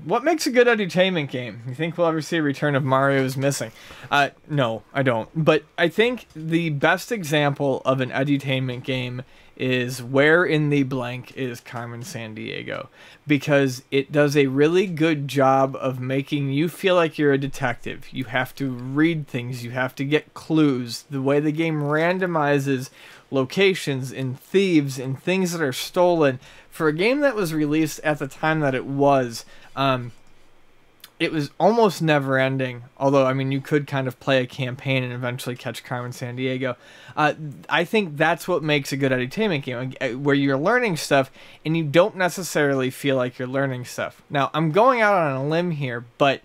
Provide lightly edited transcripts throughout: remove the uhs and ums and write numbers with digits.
What makes a good edutainment game? You think we'll ever see a return of Mario's Missing? No, I don't. But I think the best example of an edutainment game is Where in the Blank is Carmen Sandiego, because it does a really good job of making you feel like you're a detective. You have to read things, you have to get clues. The way the game randomizes locations and thieves and things that are stolen for a game that was released at the time that it was almost never ending. Although, I mean, you could kind of play a campaign and eventually catch Carmen Sandiego. I think that's what makes a good edutainment game, where you're learning stuff and you don't necessarily feel like you're learning stuff. Now, I'm going out on a limb here, but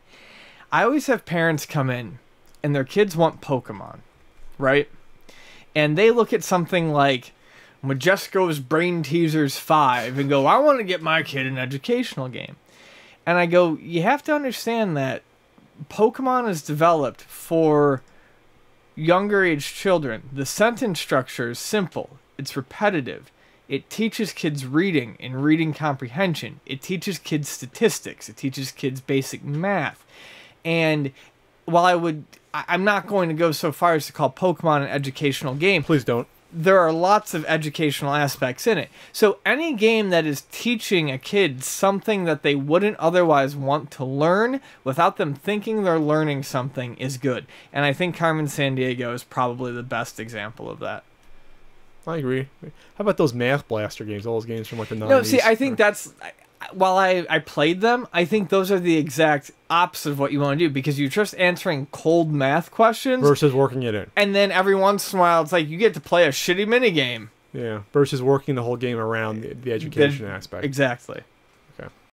I always have parents come in and their kids want Pokemon, right? And they look at something like Majesco's Brain Teasers 5 and go, I want to get my kid an educational game. And I go, you have to understand that Pokemon is developed for younger age children. The sentence structure is simple. It's repetitive. It teaches kids reading and reading comprehension. It teaches kids statistics. It teaches kids basic math. And while I'm not going to go so far as to call Pokemon an educational game. Please don't. There are lots of educational aspects in it. So any game that is teaching a kid something that they wouldn't otherwise want to learn without them thinking they're learning something is good. And I think Carmen Sandiego is probably the best example of that. I agree. How about those Math Blaster games? All those games from like the 90s? No, see, I think that's... While I played them, I think those are the exact opposite of what you want to do, because you're just answering cold math questions versus working it in. And then every once in a while, it's like you get to play a shitty minigame. Yeah, versus working the whole game around the education aspect. Exactly. Okay.